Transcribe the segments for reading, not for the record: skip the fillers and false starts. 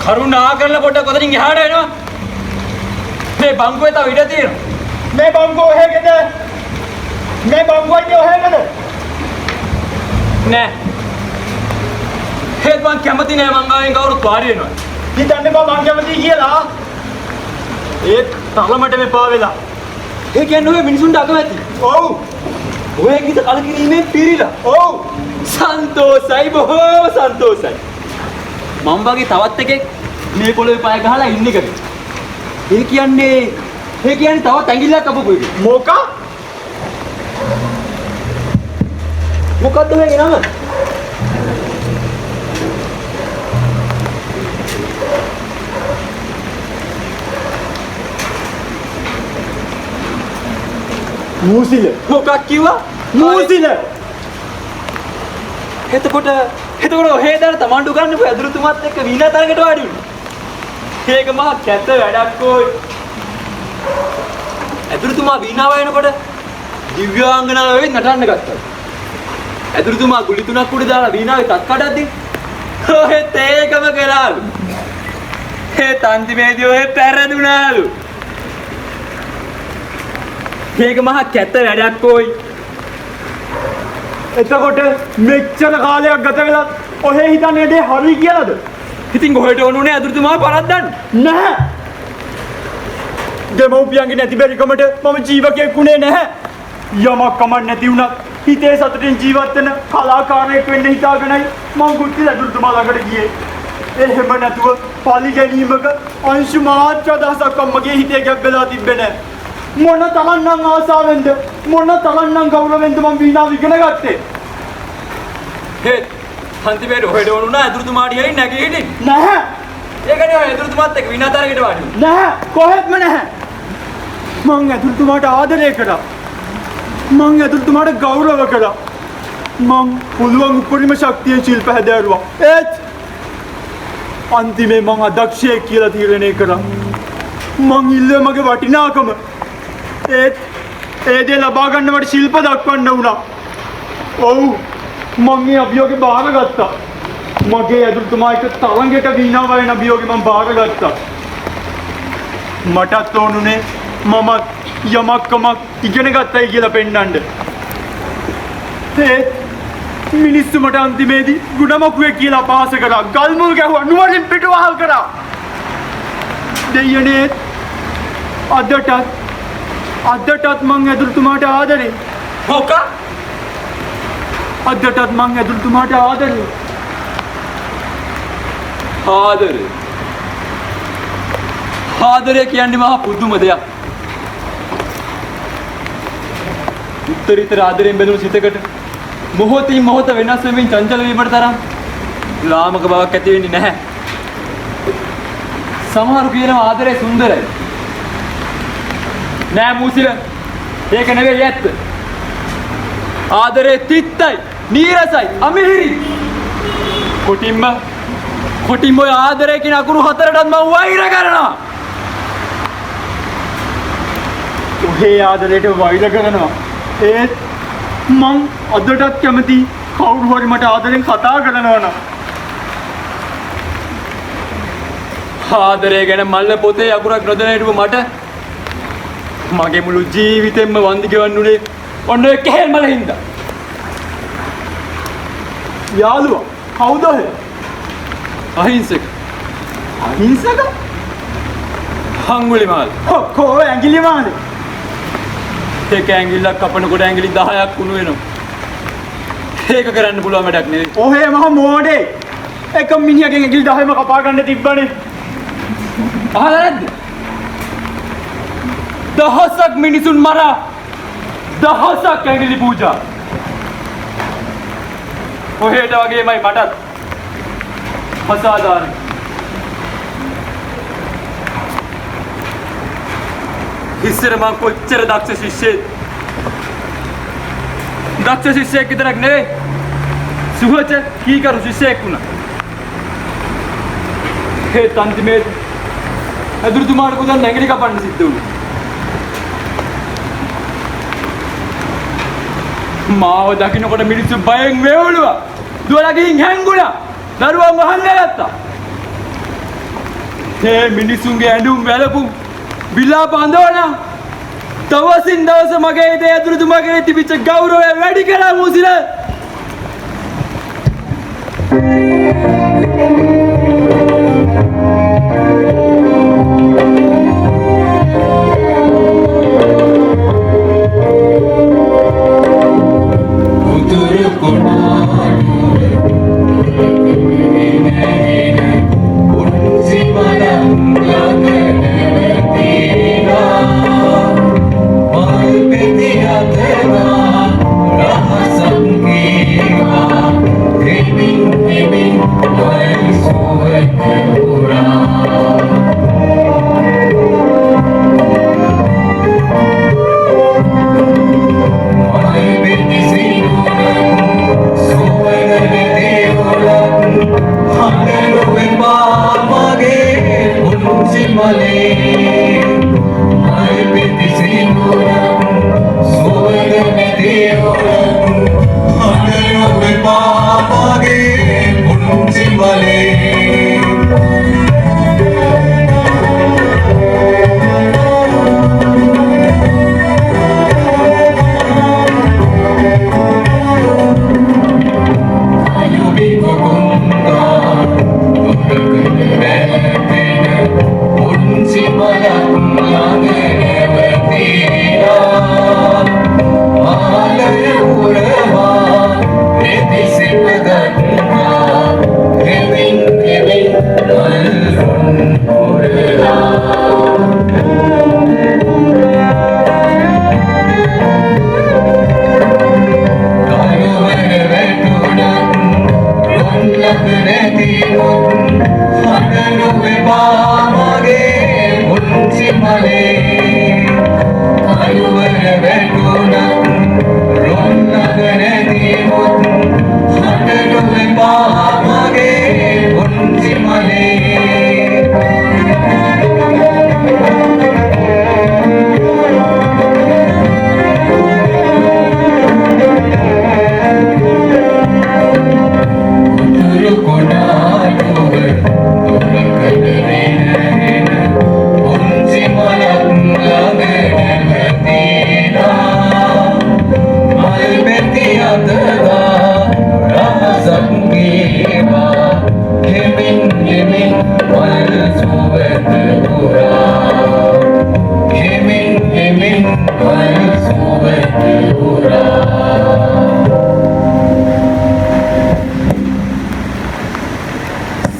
කරුණා කරලා පොඩ්ඩක් ඔතනින් එහාට එනවා. මේ බංකුවේ තව ඉඩ තියෙනවා. මේ බංකුව ඔහෙකද? මේ බංකුවයි ඔහෙකද? නෑ. හේත් මං කැමති නෑ මං ආයෙන් කවුරුත් වාඩි වෙනවා. හිතන්නේ බා මං කැමති කියලා. ඒත් තරමට මෙපා වෙලා. ඒ කියන්නේ ඔය මිනිසුන්ට අකමැති. ඔව්. ඔය ගිත කලකිරීමේ පිරීලා. ඔව්. සන්තෝසයි බොහෝ සන්තෝසයි. මම වගේ තවත් එකෙක් මේ පොළොවේ පය ගහලා ඉන්න එකද? ඒ කියන්නේ තවත් ඇඟිල්ලක් අපපු එකෙක්. මොකක්? මොකද්ද මේ නම? මූසිල. මොකක් කිව්වා? මූසිල. එතකොට ඔහේ දාන තමන්ට උගන්නපු ඇදුරුතුමත් එක්ක වීණා තරඟට වාඩි වුණා. ඒක මහා කැත වැඩක් ඕයි. ඇදුරුතුමා වීණා වයනකොට දිව්‍යාංගනාව වෙයි නටන්න ගත්තා. ඇදුරුතුමා ගුලි තුනක් උඩ දාලා වීණාවේ තත් කඩද්දි ඔහෙත් ඒකම කරාලු. ඒ තන්තිමේදී ඔහෙ පැරදුනාලු. ඒක මහා කැත වැඩක් ඕයි. එතකොට මෙච්චර කාලයක් ගත වෙලා ඔහෙ හිතන්නේ දේ හරි කියලාද? ඉතින් කොහෙට ඕනුනේ ඇදුරුතුමා පරද්දන්න? නැහැ. දෙමව්පියන්ගේ නැති බැරිකමට මම ජීවකයෙක් වුණේ නැහැ. යමක් කමක් නැති වුණත් හිතේ සතුටින් ජීවත් වෙන කලාකාරයෙක් වෙන්න හිතාගෙනයි මම කුටි ඇදුරුතුමා ළඟට ගියේ. එහෙම නැතුව පාලි ගැනීමක අංශු මාත්‍ර අදහසක් මගේ හිතේ ගැබ්බලා තිබ්බේ නැහැ. මොන තරම්නම් ආසාවෙන්ද මොන තරම්නම් ගෞරවෙන්ද මම වීණාව ඉගෙන ගත්තේ. හේත් හන්තිමේට ඔහෙට ඕනුනා ඇදුරුතුමාට යයි නැගී හිටින්. නැහැ. ඒකනේ ඔය ඇදුරුතුමාත් එක්ක වීණා තරඟට වාඩි වුණා. නැහැ. කොහෙත්ම නැහැ. මං ඇදුරුතුමාට ආදරය කළා. මං ඇදුරුතුමාට ගෞරව කළා. මං පුළුවන් උපරිම ශක්තියෙන් ශිල්ප හැදෑරුවා. ඒත් අන්තිමේ මං අදක්ෂයෙක් කියලා තීරණය කරා. මං ඉල්ලුවේ මගේ වටිනාකම. ඒත් ඒ දේ ලබා ගන්න මට ශිල්ප දක්වන්න වුණා. ඔව් මං මේ අභියෝගේ බාරගත්තා. මගේ ඇදුරුතුමා එක්ක තරඟයට වීණා වයන අභියෝගේ මං බාරගත්තා. මටත් ඕනුනේ මමත් යමක්කමක් ඉගෙන ගත්තයි කියලා පෙන්නන්න. ඒත් මිනිස්සු මට අන්තිමේදී ගුණමකුවෙක් කියලා අපහාස කරා. ගල් මුල් ගැහුවා. නුවරින් පිටුවහල් කරා. දෙයනේ අදටත් මං ඇදුරුතුමාට ආදරේ. මොකක්? අදටත් මං ඇදුරුතුමාට ආදරේ. ආදරේ කියන්නේ මහා පුදුම දෙයක්. උත්තරීතර ආදරයෙන් බැඳුණු සිතකට මොහොතින් මොහොත වෙනස් වෙමින් චංචල වීමට තරම් ලාමක බවක් ඇති වෙන්නේ නැහැ. සමහරු කියනවා ආදරේ සුන්දරයි. නෑ මූසිල. ඒක නෙවෙයි ඇත්ත. ආදරේ තිත්තයි, නීරසයි, අමිහිරි. කොටින්ම ඔය ආදරේ කියන අකුරු හතරටත් මම වෛර කරනවා. ඔහේ ආදරයට වෛර කරනවා. ඒත් මං අදටත් කැමති කවුරු හරි මට ආදරෙන් කතා කරනවා නම්. ආදරය ගැන මල්ල පොතේ අකුරක් නොදැන හිටපු මට මගේ මුළු ජීවිතෙන්ම වන්දි ගෙවන්න උනේ ඔන්න ඔය කෙහෙල් මල හින්දා. යාළුවා කවුද ඔය? අහිංසක. අහිංසක? අඟුලිමාල. කො ඇඟිලිමාලේ? ඒක ඇඟිල්ලක් කපනකොට ඇඟිලි 10ක් උණු වෙනවා. ඒක කරන්න පුළුවන් වැඩක් නෙවෙයි. ඔහේ මහ මෝඩේ. එක මිනිහගෙන් ඇඟිලි 10ම කපා ගන්න තිබ්බනේ. අහලා නැද්ද? දහසක් මිනිසුන් මරා දහසක් ඇඟිලි පූජා. ඔහෙට වගේමයි මටත් අසාධාරණ. ඉස්සර මං කොච්චර දක්ෂ ශිෂ්‍යෙක්. දක්ෂ ශිෂ්‍යෙක් විතරක් නෙවෙයි. සුහච කීකරු ශිෂ්‍යෙක් වුණා. ඒ තන්තිමේ ඇදුරුතුමාට පුතන් ඇඟිලි කපන්න සිද්ධ වුණා. මාව දකින්නකොට මිනිස්සු බයෙන් වේවුලුවා. දුවලා ගිහින් හැංගුණා. දරුවන් වහන්න ගත්තා. මේ මිනිසුන්ගේ ඇඳුම් වැළපුම් විලාප අඳවනා. දවසින් දවස මගේ හිතේ ඇදුරුතුමාගේ තිබිච්ච ගෞරවය වැඩි කරා මුසිල.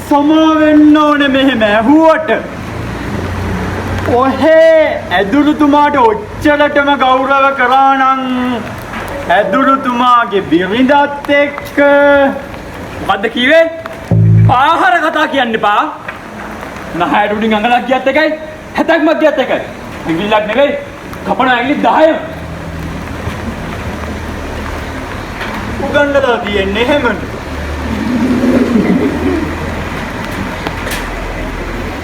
සමාවෙන්න ඕනේ මෙහෙම ඇහුවට. ඔහේ ඇදුරුතුමාට ඔච්චරටම ගෞරව කරා නම් ඇදුරුතුමාගේ බිරිඳත් එක්ක මොකද්ද කිව්වේ? ආහාර කතා කියන්න එපා. නහයට උඩින් අඟලක් ගියත් එකයි, හැතක්මක් ගියත් එකයි. ඇඟිල්ලක් නෙවෙයි, කපන ඇඟිලි 10ම. උගන්නලා තියෙන්නේ එහෙමද?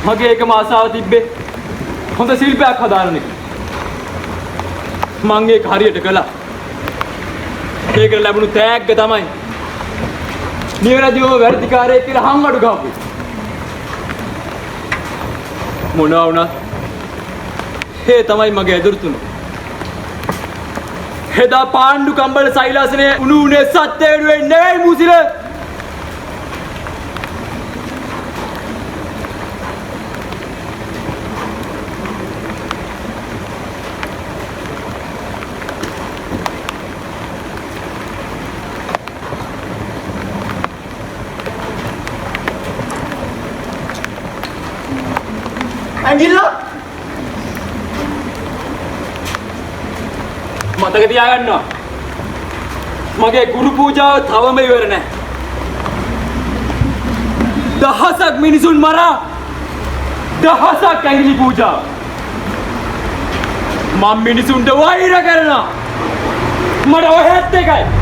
මගේ එකම ආසාව තිබ්බේ හොඳ ශිල්පයක් හදාරන එක. මං ඒක හරියට කළා. ඒකට ලැබුණු තෑග්ග තමයි නිවැරදිවම වැඩිකාරයෙක් කියලා හංගඩු ගහපු. මොනවා වුණත් ඒ තමයි මගේ ඇදුරුතුමා. එදා පාණ්ඩු කම්බල සෛලාසනේ උණුනේ සත්‍ය වෙනුවෙන් නෙවෙයි මුසිල. ඇඟිල්ල මතක තියාගන්නවා. මගේ ගුරු පූජාව තවම ඉවර නැහැ. දහසක් මිනිසුන් මරා දහසක් ඇඟිලි පූජා. මම මිනිසුන්ට වෛර කරනවා. මට ඔයත් එකයි.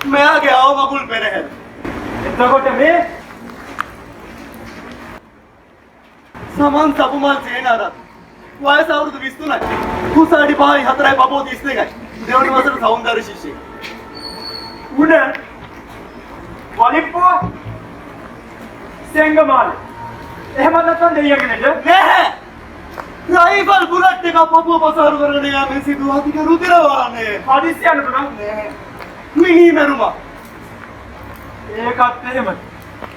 मैं आ गया आओ मकुल पे रहे එතකොට මේ සමන් සපුමල් සේනාරත් වයස අවුරුදු 23යි කුසාඩි 5යි 4යි පපෝ 32යි දෙවනි වසරේ සෞන්දර්ය ශිෂ්‍යෙක් උඩ වලිප්පුව සෙංගමාල එහෙම නැත්නම් දෙයියගේ නේද නැහැ රයිෆල් බුලට් එක පපුව පසාරු කරගෙන යාමේ සිදු අධික රුධිර වාහනේ හදිස්සිය යනකොට නැහැ මිනි මරුමා ඒකත් එහෙම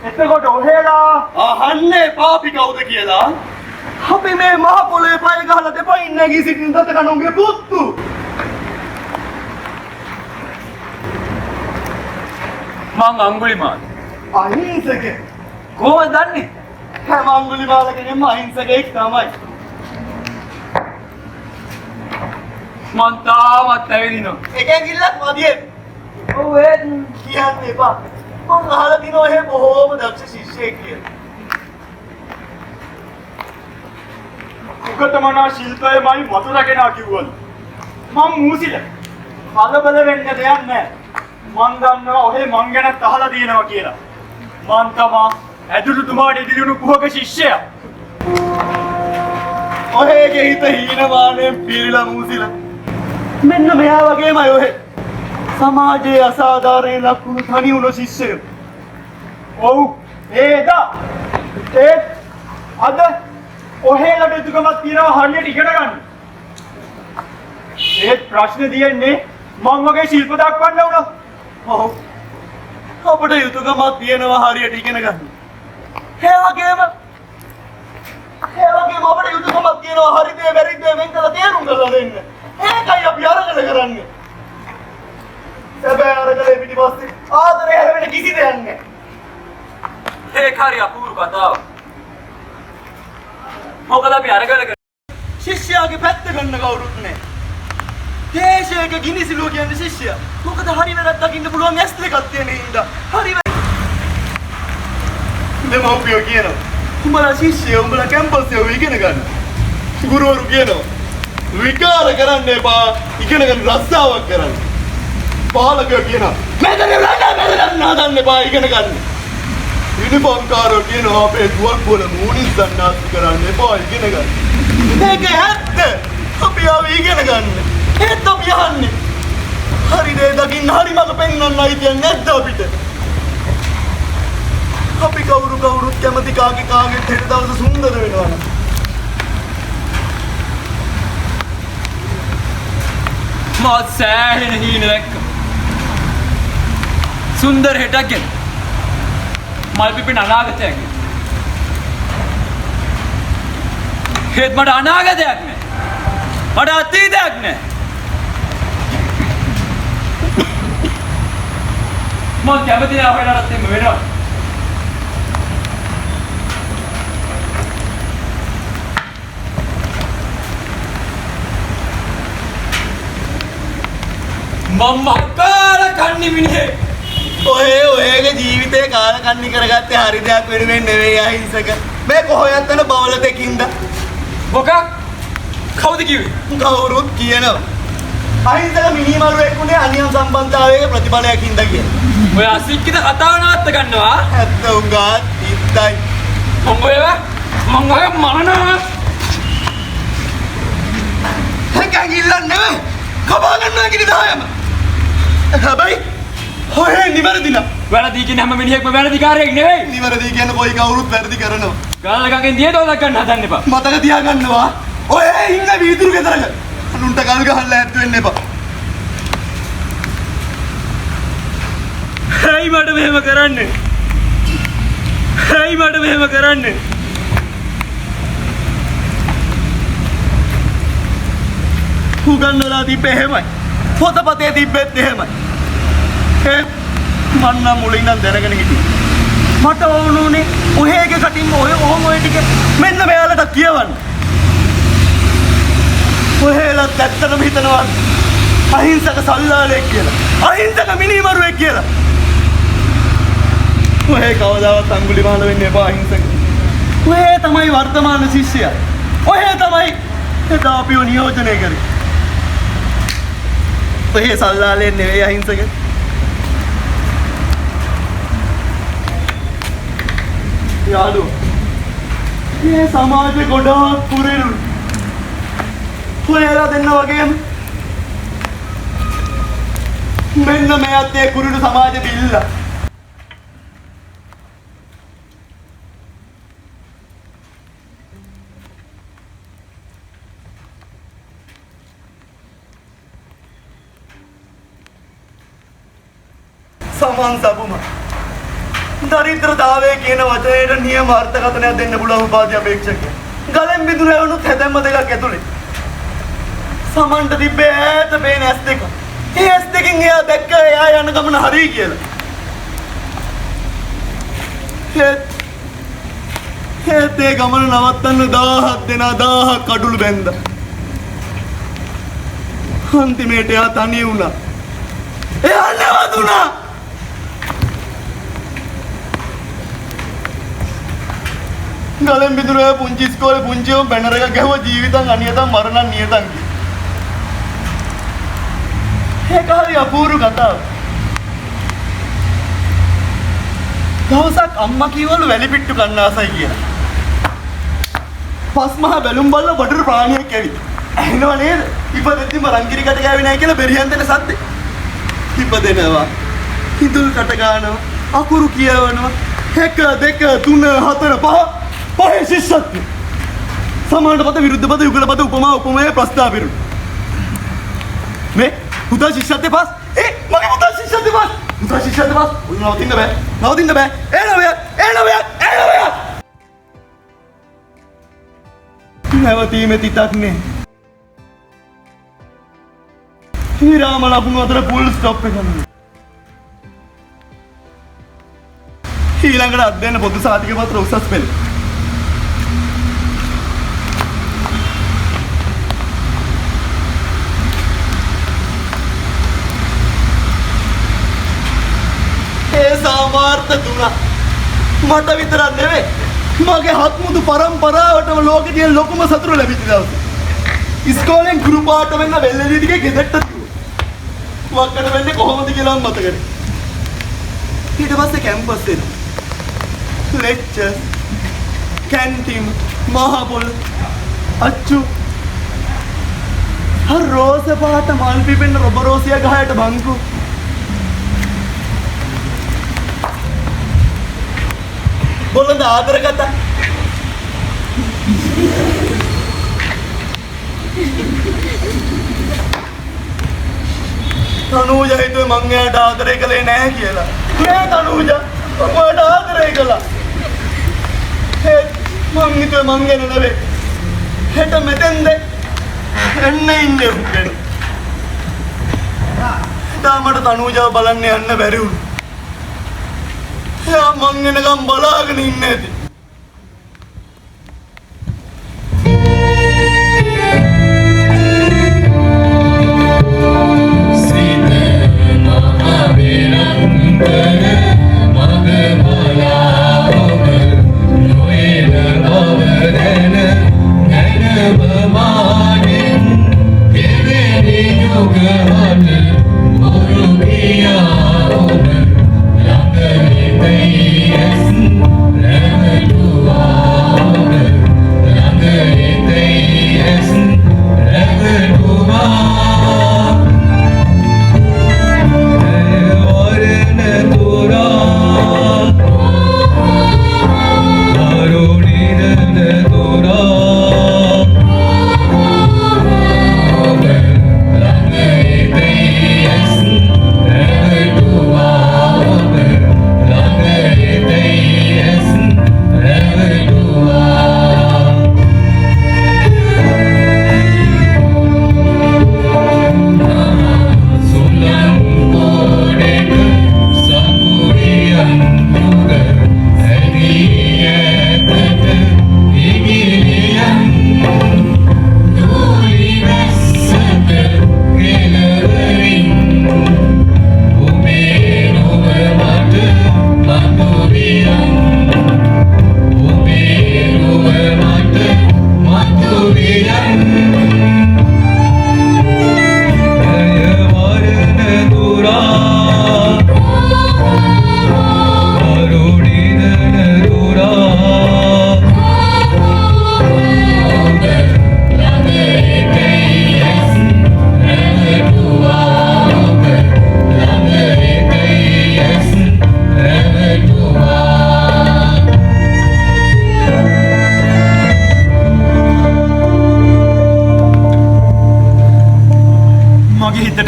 එතකොට ඔහෙලා අහන්නේ පාපි කවුද කියලා අපි මේ මහ පොළේ පය ගහලා දෙපයින් නැගී සිටින දත කණුන්ගේ පුත්තු මං අඟුලිමාල අහිංසක කොහොමද දන්නේ හැම අඟුලිමාල කෙනෙක්ම අහිංසකෙක් තමයි මං තාමත් ඇවිදිනවා එකෙන් ගිල්ලක් වදියේ ඔව් ඒ කියන්න එපා මං අහලා දිනෝ එහෙ බොහෝම දක්ෂ ශිෂ්‍යෙක් කියලා උගතමනා ශිල්පයමයි වතුරගෙන කිව්වලු මං මූසිල කලබල වෙන්න දෙයක් නැහැ මං දන්නවා ඔහෙ මං ගැනත් අහලා තියෙනවා කියලා මං තමා ඇදුරුතුමාට ඉදිරියුණු කුහක ශිෂ්‍යයා ඔහෙගේ හිත හීනමානෙන් පිරීලා මූසිල මෙන්න මෙයා වගේමයි ඔහෙ සමාජයේ අසාධාරණ ලක්ෂණ තනි වුණ ශිෂ්‍යයෝ. ඔව් ඒදා ඒ අද ඔහෙලට යුතුයකමක් තියෙනවා හරියට ඉගෙන ගන්න. ඒත් ප්‍රශ්නේ තියෙන්නේ මම වගේ ශිල්ප දක්වන්න උනා. ඔව් අපිට යුතුයකමක් තියෙනවා හරියට ඉගෙන ගන්න. ඒ වගේම අපිට යුතුයකමක් තියෙනවා හරි දේ වැරදි දේ වෙන් කරලා තේරුම් කරලා දෙන්න. ඒකයි අපි අරගෙන කරන්නේ. සැබෑ අරගලේ පිටිපස්සේ ආදරය හැවෙන කිසි දෙයක් නැහැ. ඒක හරි අපූර්ව කතාවක්. මොකද අපි අරගල ශිෂ්‍යයාගේ පැත්ත ගන්න කවුරුත් නැහැ. දේශයක ගිනිසිලුව කියන්නේ ශිෂ්‍යයා. මොකද හරි වැරද්ද දකින්න පුළුවන් ඇස් දෙකක් තියෙන හින්දා. හරි දෙමව්පියෝ කියනවා. උඹලා ශිෂ්‍යයෝ උඹලා කැම්පස් එකේ ඉගෙන ගන්න. ගුරුවරු කියනවා. විකාර කරන්න එපා. ඉගෙන ගන්න රස්සාවක් කරන්න. පාලකයෝ කියනවා මෙතන නදන්න එපා ඉගෙන ගන්න. යුනිෆෝම් කාරෝ කියනවා අපේ දුවක් වල මූණින් සන්නාස් කරන්න එපා ඉගෙන ගන්න. මේක ඇත්ත. අපි ආව ඉගෙන ගන්න. ඒත් අපි යන්නේ. හරි දේ දකින්න හරි මග පෙන්වන්නයි කියන්නේ නැද්ද අපිට? අපි කවුරුත් කැමති කාගේ හෙට දවස සුන්දර වෙනවා නම්. මාත් සෑහෙන හීන දැක්ක. සුන්දර හෙටක් ගැන. මල් පිපෙන අනාගතයක් ගැන. හෙත් මට අනාගතයක් නෑ. මට අතීතයක් නෑ. මම කැමති නෑ ඔයාලටත් එන්න වෙනවා. මම්මා කාල කන්නි මිනිහේ. ඔයගේ ජීවිතේ කාල කන්නි කරගත්තේ හරි දෙයක් වෙනුවෙන් නෙවෙයි අහිංසක. මේ කොහොයත් යන බවල දෙකින්ද. මොකක්? කවුද කිව්වේ? කවුරුත් කියනවා. අහිංසක මිනිමරුවෙක් උනේ අනියම් සම්බන්ධතාවයේ ප්‍රතිඵලයක් හින්දා කියලා. ඔය අසික්කිත කතාව නවත්ත ගන්නවා. ඇත්ත උගාත් ඉත්තයි. මම ඔය මරනවා. හැකගිල්ලන්නේ නෙවෙයි. කපා ගන්නවා කියන දායම. හැබැයි හොය නිවැරදිලා. වැරදි කියන්නේ හැම මිනිහෙක්ම වැරදිකාරයෙක් නෙවෙයි. නිවැරදි කියන්නේ කොයි කවුරුත් වැරදි කරනවා. ගාලකගෙන් දියදෝලක් ගන්න හදන්න එපා. මතක තියාගන්නවා. ඔය ඉන්න වීදුරු ගෙදරක. අනුන්ට ගල් ගහන්න ඇත්ත වෙන්න එපා. ඇයි මට මෙහෙම කරන්නේ? ඇයි මට මෙහෙම කරන්නේ? උගන්නලා තිබ්බේ එහෙමයි. පොතපතේ තිබ්බෙත් එහෙමයි. මම නම් මුලින් ඉඳන් දැනගෙන හිටියේ. මට ඕනුනේ ඔයගේ කටින් ඔය ටික මෙන්න මෙයාලට කියවන්න. ඔයලත් ඇත්තටම හිතනවා අහිංසක සල්ලාලෙක් කියලා. අහිංසක මිනිමරුවෙක් කියලා. ඔය කවදාවත් අඟුලිමාල වෙන්න එපා අහිංසක. ඔය තමයි වර්තමාන ශිෂ්‍යයා. ඔය තමයි එදා අපිව නියෝජනය කරේ. ඔය සල්ලාලේ නෙවෙයි අහිංසක. යාළුවෝ මේ සමාජේ ගොඩාක් පුරේලු. ඔයලා දෙන්න වගේම මෙන්න මෙයාත් ඒ කුරුළු සමාජ බිල්ල. සමන් සබුම දරිද්‍රතාවය කියන වචනයට නියම අර්ථකථනයක් දෙන්න පුළුවන් උපාධි අපේක්ෂකයා. ගලෙන් බිඳුන ඇවුණුත් හැදැම්ම දෙකක් ඇතුලේ. සමන්ට තිබ්බේ ඈත පේන ඇස් දෙක. ඒ ඇස් දෙකෙන් එයා දැක්ක එයා යන ගමන හරි කියලා. ඒත් ඒ ගමන නවත්තන්න 1000ක් දෙනා 1000ක් කඩුළු බැන්දා. අන්තිමේට එයා තනි වුණා. එයා නැවතුණා. ගලෙන් බිඳුනේ පුංචි ඉස්කෝලේ පුංචිවම බැනර් එකක් ගැහුවා ජීවිතං අනියතං මරණං නියතං. ඒක හරි අපූර්ව කතාවක්. දවසක් අම්මා කිව්වලු වැලිපිට්ටු කන්න ආසයි කියලා. පස්මහා බැලුම් බල්ල බඩට ප්‍රාණියක් ඇවිත්. ඇහෙනව නේද? ඉපදෙද්දිම රංගිරි කට ගෑවේ නැහැ කියලා බෙරියන් දෙන සද්දේ. ඉපදෙනවා. හිඳුල් කට ගන්නවා. අකුරු කියවනවා. 1 2 3 4 5 පහේ ශිෂ්‍යත්ව. සමාන පද විරුද්ධ පද යුගල පද උපමා උපමේය ප්‍රස්තාව පිරුණු. මේ පුතා ශිෂ්‍යත්ව පාස්. මගේ පුතා ශිෂ්‍යත්ව පාස්. පුතා ශිෂ්‍යත්ව පාස්. උන් නවතින්න බෑ. නවතින්න බෑ. එනවා. නැවතීමේ තිතක් නේ. විරාම ලකුණු අතර ෆුල් ස්ටොප් එකක්. ඊළඟට අධ්‍යයන පොදු සාධක පත්‍ර උසස් පෙළ. ඒ සාමාර්ථ තුන මට විතරක් නෙවෙයි මගේ හත්මුදු පරම්පරාවටම ලෝකේ තියෙන ලොකුම සතුට ලැබිච්ච දවස. ඉස්කෝලෙන් ගුරු පාට වෙන්න වෙල්ලදී ටිකේ ගෙදරට වක්කට වෙන්නේ කොහොමද කියලා මතකයි. ඊට පස්සේ කැම්පස් එක. ලෙක්චර්, කැන්ටින්, මහපොළ, අච්චු. හර් රෝස පාට මල් පිපෙන රොබරෝසියා ගහයට බංකු. බොළඳ ආදර කතා. තනූජා හිතුවේ මං එයාට ආදරය කළේ නැහැ කියලා. නෑ තනූජා මං ඔයාට ආදරය කළා. මං හිතුවේ මං ගැන නෙවෙයි. හෙට මෙතෙන්ද එන්න ඉන්නේ උඹෙන්. තාමට තනූජාව බලන්න යන්න බැරි වුණා. එයා මං එනකම් බලාගෙන ඉන්නේ ඇති.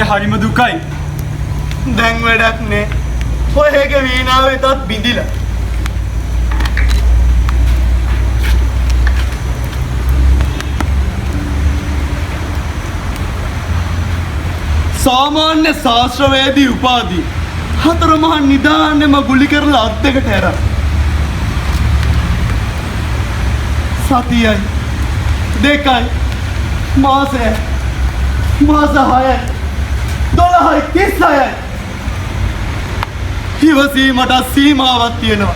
හරිම දුකයි. දැන් වැඩක් නෑ. ඔයගේ වීණාවේ තත් බිඳිලා. සාමාන්‍ය ශාස්ත්‍රවේදී උපාධිය හතර මහා නිදාන්නෙම ගුලි කරලා අත් දෙකට ඇරලා. සතියයි දෙකයි මාසයයි මාස 6යි 12යි 36යි ඉවසීමට සීමාවක් තියෙනවා.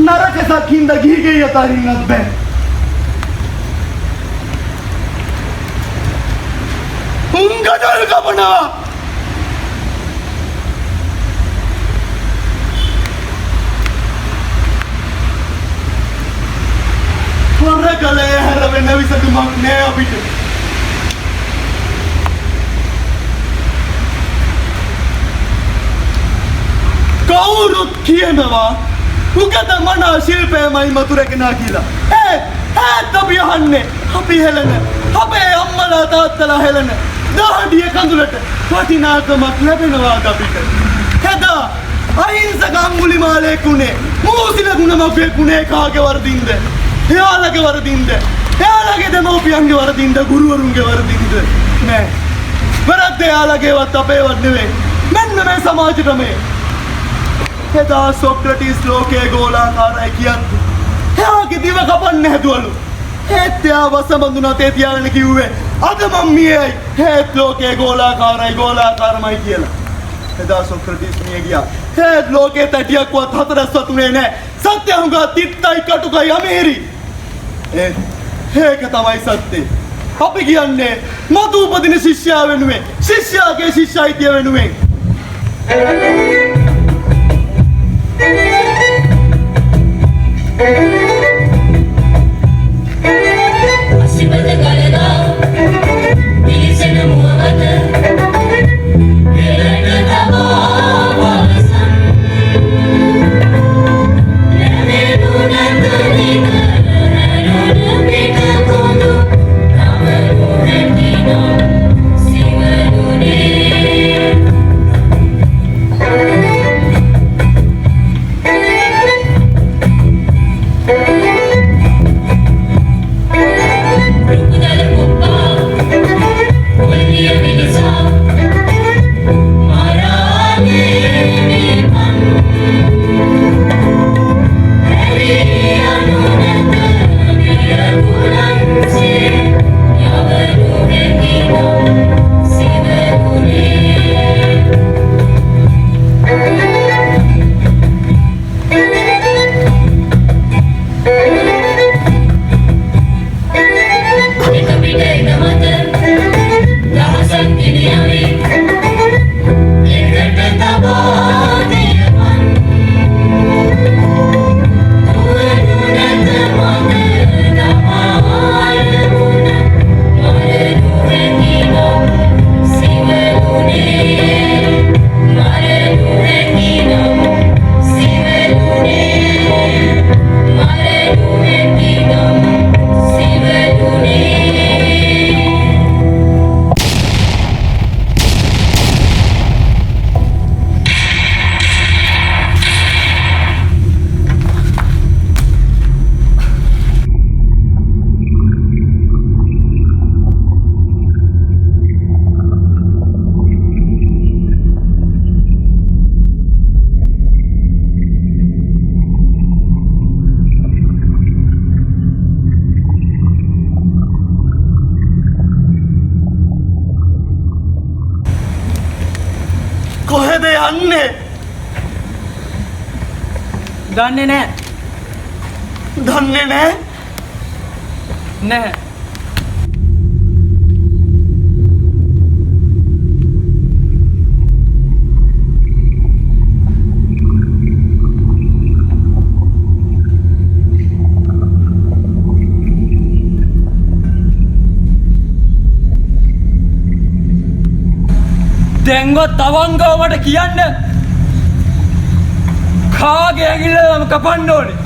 නරකසක් හින්දා ගිහිගේ යතරින්නත් බෑ. උංගදල් කපනවා. හොරගලේ හැර වෙන විසඳුමක් නෑ අපිට. කවුරුත් කියනවා උගත මනා ශිල්පයමයි මතුරැගෙනා කියලා. ඈත් අපි අහන්නේ අපි හෙලන අපේ අම්මලා තාත්තලා හෙලන දහඩිය කඳුලට වටිනාකමක් ලැබෙනවාද අපිට? එදා අහිංසක අඟුලිමාලයෙක් උනේ මූසිල ගුණමග්ගෙක් උනේ කාගේ වරදින්ද? එයාලගේ වරදින්ද? එයාලගේ දෙමව්පියන්ගේ වරදින්ද? ගුරුවරුන්ගේ වරදින්ද? නෑ. වැරද්ද එයාලගේවත් අපේවත් නෙවෙයි. මෙන්න මේ සමාජෙට මේ එදා සොක්‍රටිස් ලෝකයේ ගෝලාකාරයි කියන්නේ. එයාගේ දිව කපන්න හැදුවලු. ඒත් එයා වසබඳුන අතේ තියාගෙන කිව්වේ අද මම මියයි. ඒත් ලෝකයේ ගෝලාකාරමයි කියලා. එදා සොක්‍රටිස් මිය ගියා. ඒත් ලෝකයේ තැටියක්වත් හතරස් වතුනේ නැහැ. සත්‍ය හුඟා තිත්තයි කටුකයි අමේරි. ඒක තමයි සත්‍යය. අපි කියන්නේ මතු උපදින ශිෂ්‍යයා වෙනුවෙන්, ශිෂ්‍යයාගේ ශිෂ්‍යයිතිය වෙනුවෙන්. අසිබද ගලලා පිලිසෙන මුවමත පෙරට තබා වලසන් නැවෙනු නැත නික රැරුණු පිට කොඳු නවරු හැකිනම් සිවලුනේ රුකුදල පුප්පා ඔල්ලිය මිනිසා මරානේ මේපන් ඇරි අනුනත නිරකුලන්සේ යවරු හැකිනම් සිවුනේ එක පිට එක මත දහසක් ගෙනියමි එකට තබා දෙවන් දුවනු නැත මඟ දමාලමුණ මරනු හැකිනම් සිවලුනේ මරනු හැකිනම් සිවලුනේ මරනු හැකිනම් සිවලුනේ කොහෙද යන්නේ? දන්නේ නැහැ. දන්නේ නැහැ. නැහැ. දැන්වත් අවංගව මට කියන්න කාගේ ඇඟිල්ලම කපන්න ඕනේ